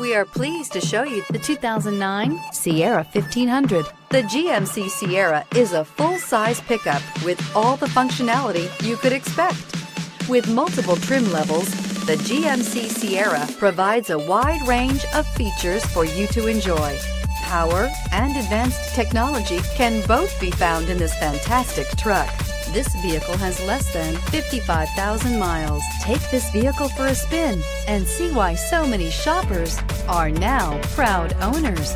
We are pleased to show you the 2009 Sierra 1500. The GMC Sierra is a full-size pickup with all the functionality you could expect. With multiple trim levels, the GMC Sierra provides a wide range of features for you to enjoy. Power and advanced technology can both be found in this fantastic truck. This vehicle has less than 55,000 miles. Take this vehicle for a spin and see why so many shoppers are now proud owners.